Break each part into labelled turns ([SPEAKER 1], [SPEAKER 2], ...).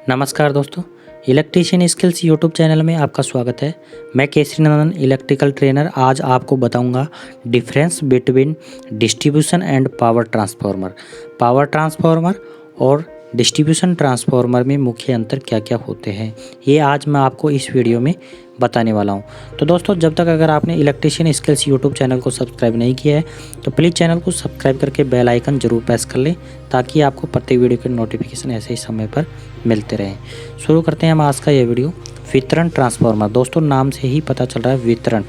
[SPEAKER 1] नमस्कार दोस्तों, electrician skills YouTube channel में आपका स्वागत है। मैं केसरी नंदन इलेक्ट्रिकल ट्रेनर आज आपको बताऊंगा difference between distribution and power transformer. Power transformer और डिस्ट्रीब्यूशन ट्रांसफार्मर में मुख्य अंतर क्या क्या होते हैं, ये आज मैं आपको इस वीडियो में बताने वाला हूं। तो दोस्तों, जब तक अगर आपने इलेक्ट्रीशियन स्किल्स यूट्यूब चैनल को सब्सक्राइब नहीं किया है तो प्लीज़ चैनल को सब्सक्राइब करके बेल आइकन जरूर प्रेस कर लें, ताकि आपको प्रत्येक वीडियो के नोटिफिकेशन ऐसे ही समय पर मिलते रहें। शुरू करते हैं हम आज का ये वीडियो। वितरण ट्रांसफार्मर। दोस्तों, नाम से ही पता चल रहा है वितरण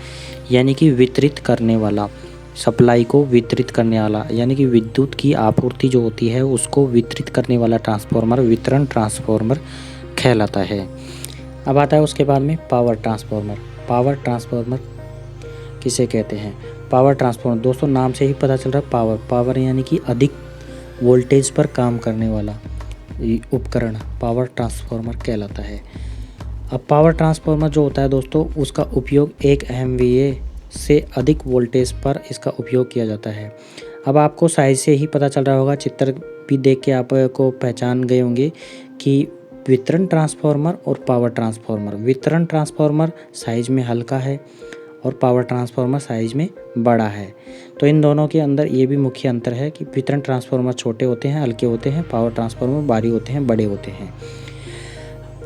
[SPEAKER 1] यानी कि वितरित करने वाला, सप्लाई को वितरित करने वाला, यानी कि विद्युत की आपूर्ति जो होती है उसको वितरित करने वाला ट्रांसफार्मर वितरण ट्रांसफार्मर कहलाता है। अब आता है उसके बाद में पावर ट्रांसफार्मर। पावर ट्रांसफार्मर किसे कहते हैं? पावर ट्रांसफार्मर दोस्तों, नाम से ही पता चल रहा है पावर यानी कि अधिक वोल्टेज पर काम करने वाला उपकरण पावर ट्रांसफार्मर कहलाता है। अब पावर ट्रांसफार्मर जो होता है दोस्तों, उसका उपयोग 1 MVA से अधिक वोल्टेज पर इसका उपयोग किया जाता है। अब आपको साइज से ही पता चल रहा होगा, चित्र भी देख के आपको पहचान गए होंगे कि वितरण ट्रांसफार्मर और पावर ट्रांसफार्मर। वितरण ट्रांसफार्मर साइज में हल्का है और पावर ट्रांसफार्मर साइज में बड़ा है। तो इन दोनों के अंदर ये भी मुख्य अंतर है कि वितरण ट्रांसफार्मर छोटे होते हैं, हल्के होते हैं, पावर ट्रांसफार्मर भारी होते हैं, बड़े होते हैं।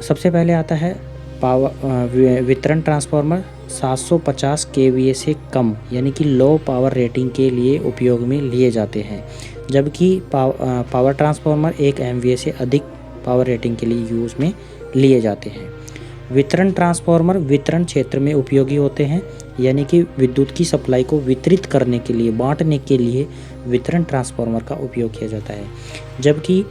[SPEAKER 1] सबसे पहले आता है वितरण ट्रांसफार्मर 750 kVA से कम यानी कि लो पावर रेटिंग के लिए उपयोग में लिए जाते हैं, जबकि पावर ट्रांसफार्मर 1 MVA से अधिक पावर रेटिंग के लिए यूज़ में लिए जाते हैं। वितरण ट्रांसफार्मर वितरण क्षेत्र में उपयोगी होते हैं, यानी कि विद्युत की सप्लाई को वितरित करने के लिए, बांटने के लिए वितरण ट्रांसफार्मर का उपयोग किया जाता है। जबकि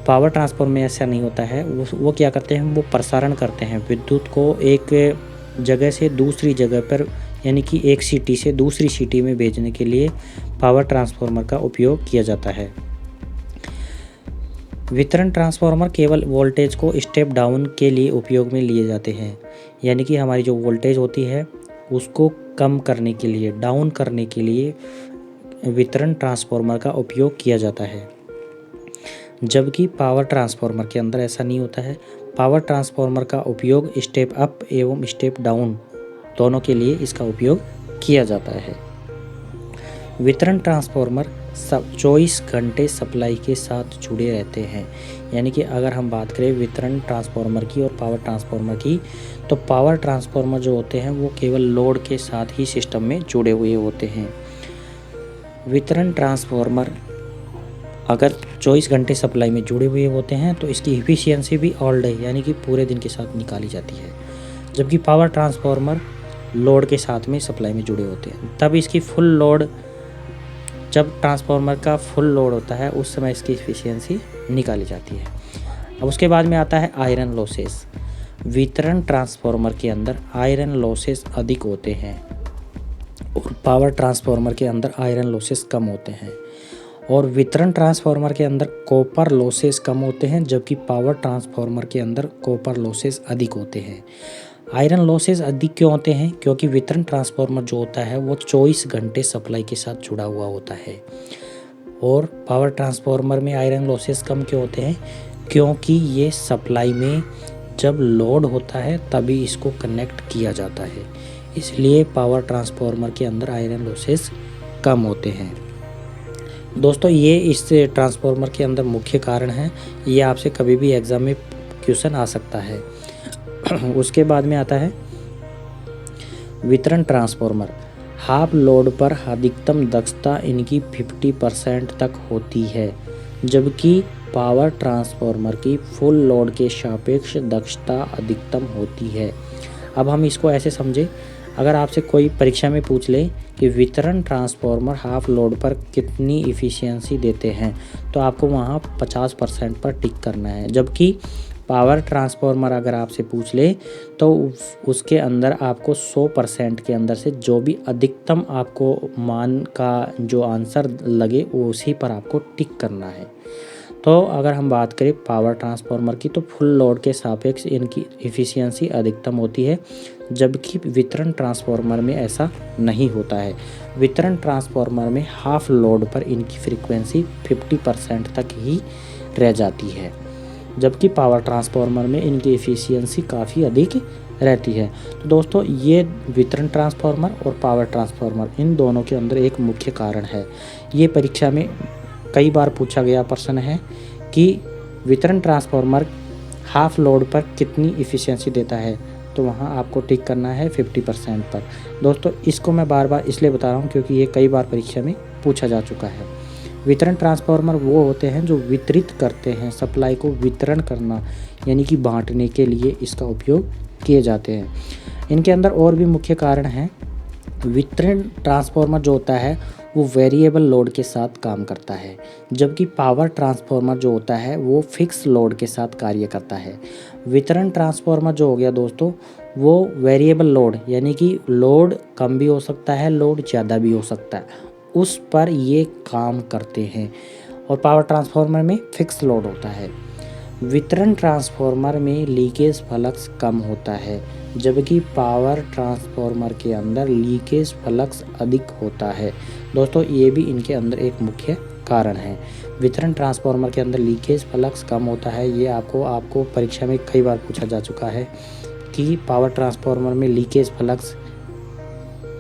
[SPEAKER 1] पावर ट्रांसफार्मर में ऐसा नहीं होता है। वो क्या करते हैं, वो प्रसारण करते हैं विद्युत को एक जगह से दूसरी जगह पर, यानी कि एक सिटी से दूसरी सिटी में भेजने के लिए पावर ट्रांसफार्मर का उपयोग किया जाता है। वितरण ट्रांसफार्मर केवल वोल्टेज को स्टेप डाउन के लिए उपयोग में लिए जाते हैं, यानी कि हमारी जो वोल्टेज होती है उसको कम करने के लिए, डाउन करने के लिए वितरण ट्रांसफार्मर का उपयोग किया जाता है। जबकि पावर ट्रांसफार्मर के अंदर ऐसा नहीं होता है। पावर ट्रांसफार्मर का उपयोग स्टेप अप एवं स्टेप डाउन दोनों के लिए इसका उपयोग किया जाता है। वितरण ट्रांसफार्मर 24 घंटे सप्लाई के साथ जुड़े रहते हैं, यानी कि अगर हम बात करें वितरण ट्रांसफार्मर की और पावर ट्रांसफार्मर की, तो पावर ट्रांसफार्मर जो होते हैं वो केवल लोड के साथ ही सिस्टम में जुड़े हुए होते हैं। वितरण ट्रांसफार्मर अगर 24 घंटे सप्लाई में जुड़े हुए होते हैं तो इसकी इफिशियंसी भी ऑल डे यानी कि पूरे दिन के साथ निकाली जाती है। जबकि पावर ट्रांसफार्मर लोड के साथ में सप्लाई में जुड़े होते हैं, तब इसकी फुल लोड, जब ट्रांसफार्मर का फुल लोड होता है उस समय इसकी इफिशियंसी निकाली जाती है। अब उसके बाद में आता है आयरन लॉसेस। वितरण ट्रांसफार्मर के अंदर आयरन लॉसेस अधिक होते हैं और पावर ट्रांसफार्मर के अंदर आयरन लॉसेस कम होते हैं। और वितरण ट्रांसफार्मर के अंदर कॉपर लॉसेस कम होते हैं, जबकि पावर ट्रांसफार्मर के अंदर कॉपर लॉसेस अधिक होते हैं। आयरन लॉसेस अधिक क्यों होते हैं? क्योंकि वितरण ट्रांसफार्मर जो होता है वो 24 घंटे सप्लाई के साथ जुड़ा हुआ होता है। और पावर ट्रांसफार्मर में आयरन लॉसेस कम क्यों होते हैं? क्योंकि ये सप्लाई में जब लोड होता है तभी इसको कनेक्ट किया जाता है, इसलिए पावर ट्रांसफार्मर के अंदर आयरन लॉसेस कम होते हैं। दोस्तों, ये इस ट्रांसफार्मर के अंदर मुख्य कारण हैं। ये आपसे कभी भी एग्ज़ाम में क्वेश्चन आ सकता है। उसके बाद में आता है वितरण ट्रांसफार्मर। हाफ लोड पर अधिकतम दक्षता इनकी 50% तक होती है, जबकि पावर ट्रांसफार्मर की फुल लोड के सापेक्ष दक्षता अधिकतम होती है। अब हम इसको ऐसे समझें, अगर आपसे कोई परीक्षा में पूछ ले कि वितरण ट्रांसफार्मर हाफ लोड पर कितनी इफ़िशियंसी देते हैं, तो आपको वहाँ 50% पर टिक करना है। जबकि पावर ट्रांसफार्मर अगर आपसे पूछ ले तो उसके अंदर आपको 100% के अंदर से जो भी अधिकतम आपको मान का जो आंसर लगे उसी पर आपको टिक करना है। तो अगर हम बात करें पावर ट्रांसफार्मर की, तो फुल लोड के सापेक्ष इनकी इफ़िशियंसी अधिकतम होती है, जबकि वितरण ट्रांसफार्मर में ऐसा नहीं होता है। वितरण ट्रांसफार्मर में हाफ लोड पर इनकी फ्रीक्वेंसी 50% तक ही रह जाती है। जबकि पावर ट्रांसफार्मर में इनकी एफिशिएंसी काफ़ी अधिक रहती है। तो दोस्तों ये वितरण ट्रांसफार्मर और पावर ट्रांसफार्मर इन दोनों के अंदर एक मुख्य कारण है। ये परीक्षा में कई बार पूछा गया प्रश्न है कि वितरण ट्रांसफार्मर हाफ लोड पर कितनी एफिशिएंसी देता है, तो वहाँ आपको टिक करना है 50% पर। दोस्तों इसको मैं बार बार इसलिए बता रहा हूँ क्योंकि ये कई बार परीक्षा में पूछा जा चुका है। वितरण ट्रांसफार्मर वो होते हैं जो वितरित करते हैं, सप्लाई को वितरण करना यानी कि बांटने के लिए इसका उपयोग किए जाते हैं। इनके अंदर और भी मुख्य कारण हैं। वितरण ट्रांसफार्मर जो होता है वो वेरिएबल लोड के साथ काम करता है, जबकि पावर ट्रांसफार्मर जो होता है वो फिक्स लोड के साथ कार्य करता है। वितरण ट्रांसफार्मर जो हो गया दोस्तों वो वेरिएबल लोड यानी कि लोड कम भी हो सकता है, लोड ज़्यादा भी हो सकता है, उस पर ये काम करते हैं। और पावर ट्रांसफार्मर में फिक्स लोड होता है। वितरण ट्रांसफार्मर में लीकेज फ्लक्स कम होता है, जबकि पावर ट्रांसफार्मर के अंदर लीकेज फ्लक्स अधिक होता है। दोस्तों ये भी इनके अंदर एक मुख्य कारण है। वितरण ट्रांसफार्मर के अंदर लीकेज फ्लक्स कम होता है, ये आपको परीक्षा में कई बार पूछा जा चुका है कि पावर ट्रांसफार्मर में लीकेज फ्लक्स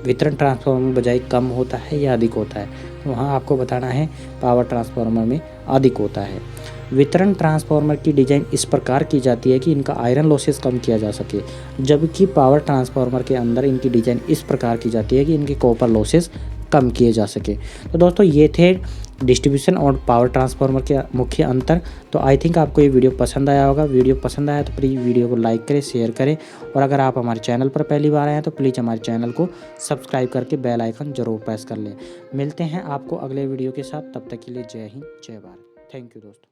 [SPEAKER 1] वितरण ट्रांसफार्मर बजाय कम होता है या अधिक होता है। वहाँ आपको बताना है पावर ट्रांसफार्मर में अधिक होता है। वितरण ट्रांसफार्मर की डिज़ाइन इस प्रकार की जाती है कि इनका आयरन लॉसेस कम किया जा सके, जबकि पावर ट्रांसफार्मर के अंदर इनकी डिज़ाइन इस प्रकार की जाती है कि इनके कॉपर लॉसेस कम किए जा सके। तो दोस्तों ये थे डिस्ट्रीब्यूशन और पावर ट्रांसफार्मर के मुख्य अंतर। तो आई थिंक आपको ये वीडियो पसंद आया होगा। वीडियो पसंद आया तो प्लीज़ वीडियो को लाइक करें, शेयर करें, और अगर आप हमारे चैनल पर पहली बार आए हैं तो प्लीज़ हमारे चैनल को सब्सक्राइब करके बेल आइकन ज़रूर प्रेस कर लें। मिलते हैं आपको अगले वीडियो के साथ, तब तक के लिए जय हिंद जय भारत। थैंक यू दोस्तों।